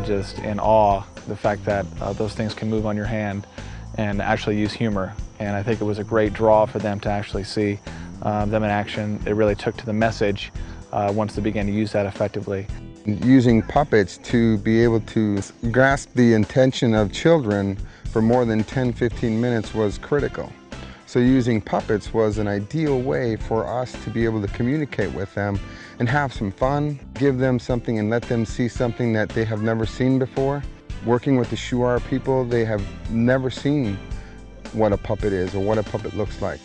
just in awe, the fact that those things can move on your hand and actually use humor. And I think it was a great draw for them to actually see them in action. It really took to the message once they began to use that effectively. Using puppets to be able to grasp the intention of children for more than 10-15 minutes was critical. So using puppets was an ideal way for us to be able to communicate with them and have some fun, give them something and let them see something that they have never seen before. Working with the Shuar people, they have never seen what a puppet is or what a puppet looks like.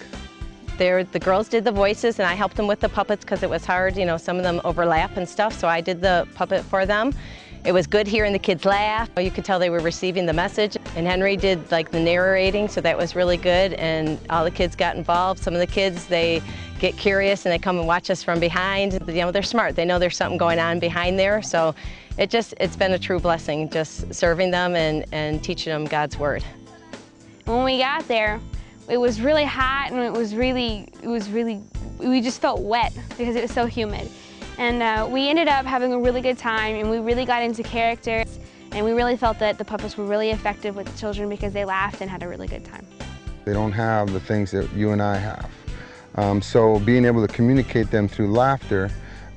The girls did the voices and I helped them with the puppets because it was hard, you know, some of them overlap and stuff, so I did the puppet for them. It was good hearing the kids laugh. You could tell they were receiving the message. And Henry did like the narrating, so that was really good, and all the kids got involved. Some of the kids, they get curious and they come and watch us from behind. You know, they're smart. They know there's something going on behind there, so it's been a true blessing just serving them and teaching them God's Word. When we got there, it was really hot and we just felt wet because it was so humid. And we ended up having a really good time, and we really got into character, and we really felt that the puppets were really effective with the children because they laughed and had a really good time. They don't have the things that you and I have. So being able to communicate them through laughter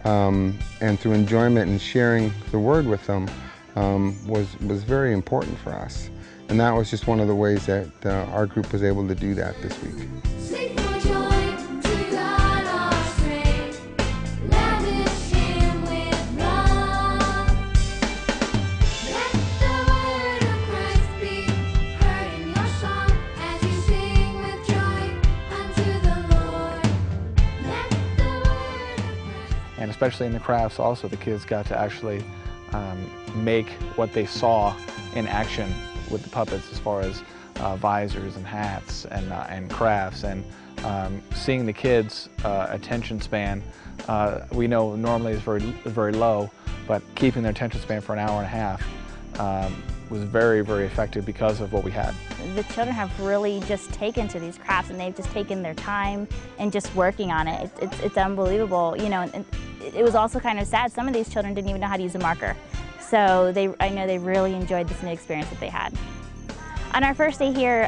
and through enjoyment and sharing the Word with them was very important for us. And that was just one of the ways that our group was able to do that this week. And especially in the crafts also, the kids got to actually make what they saw in action with the puppets, as far as visors and hats and crafts. And seeing the kids' attention span, we know normally is very low, but keeping their attention span for an hour and a half was very, very effective because of what we had. The children have really just taken to these crafts, and they've just taken their time and just working on it. It's unbelievable, you know. And it was also kind of sad. Some of these children didn't even know how to use a marker. So I know they really enjoyed this new experience that they had. On our first day here,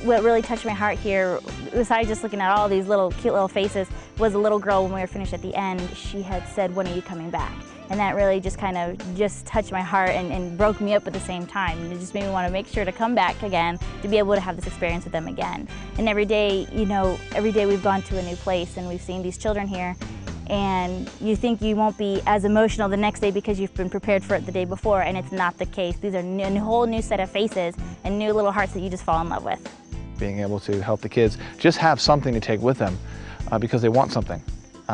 what really touched my heart here, besides just looking at all these cute little faces, was a little girl when we were finished at the end. She had said, "When are you coming back?" And that really just kind of touched my heart and broke me up at the same time. And it just made me want to make sure to come back again to be able to have this experience with them again. And every day, you know, every day we've gone to a new place and we've seen these children here, and you think you won't be as emotional the next day because you've been prepared for it the day before, and it's not the case. These are a whole new set of faces and new little hearts that you just fall in love with. Being able to help the kids just have something to take with them because they want something.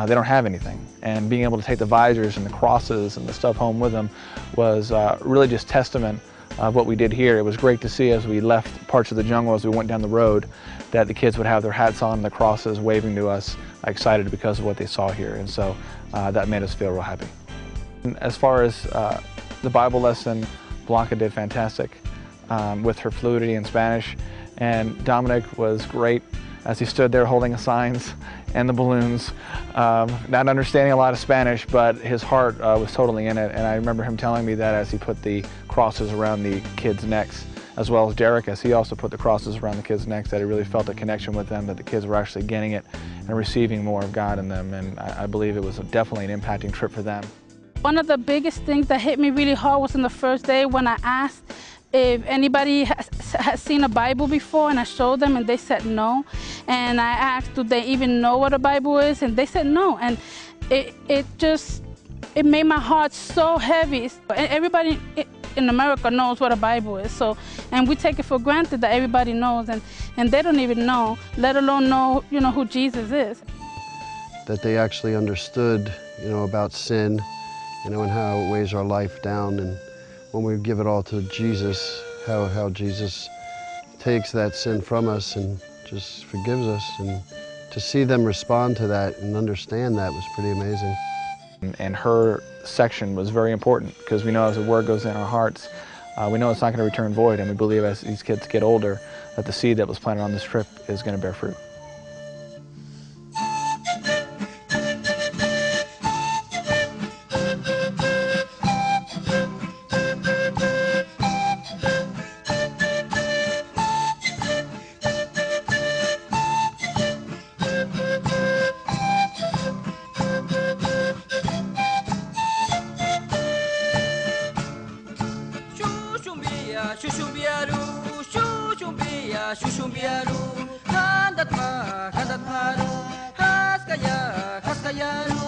They don't have anything. And being able to take the visors and the crosses and the stuff home with them was really just testament of what we did here. It was great to see as we left parts of the jungle, as we went down the road, that the kids would have their hats on, the crosses, waving to us, excited because of what they saw here. And so that made us feel real happy. And as far as the Bible lesson, Blanca did fantastic with her fluidity in Spanish, and Dominic was great as he stood there holding the signs and the balloons, not understanding a lot of Spanish, but his heart was totally in it. And I remember him telling me that as he put the crosses around the kids' necks, as well as Derek, as he also put the crosses around the kids' necks, that he really felt a connection with them, that the kids were actually getting it and receiving more of God in them. And I believe it was definitely an impacting trip for them. One of the biggest things that hit me really hard was on the first day when I asked if anybody has seen a Bible before, and I showed them and they said no. And I asked, do they even know what a Bible is? And they said no. And it made my heart so heavy. Everybody in America knows what a Bible is, and we take it for granted that everybody knows, and they don't even know, let alone know, you know, who Jesus is. That they actually understood, you know, about sin, you know, and how it weighs our life down, and when we give it all to Jesus, how Jesus takes that sin from us and just forgives us, and to see them respond to that and understand that was pretty amazing. And her section was very important because we know as the Word goes in our hearts, we know it's not going to return void, and we believe as these kids get older that the seed that was planted on this trip is going to bear fruit. Shushubiaru, Shushumbia, Shushubiaru, Handat Maru, Haskaya, Haskayaru,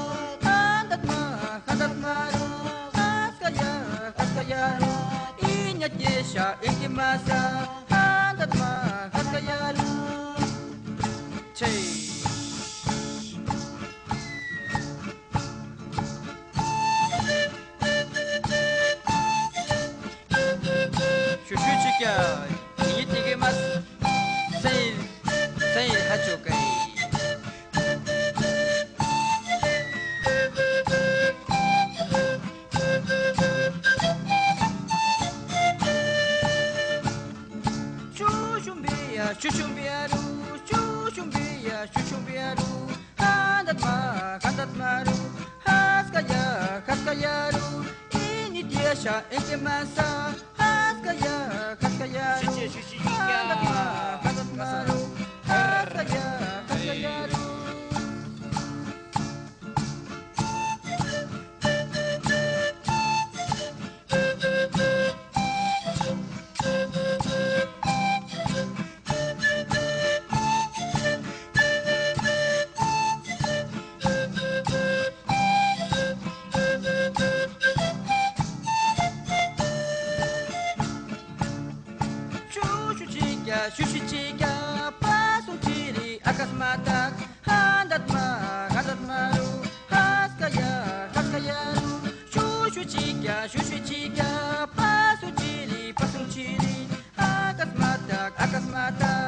Handat Maru, Haskayaru, Inyatesha, Ikimasa, Handat Haskayaru. Chay. Shushuchika, Nitigimas, say Hachukai. Shushumbia, Shushumbia, Shushumbia, Handat Maru, Haskayaru, Inidiasha, Ekemasa, Haskayaru, Handat Maru, Haskayaru. Shushichika, Pasun Chili, Akasmatak, Handat Maru, Haskayaru, Shushichika, Pasun Chili, Akasmatak,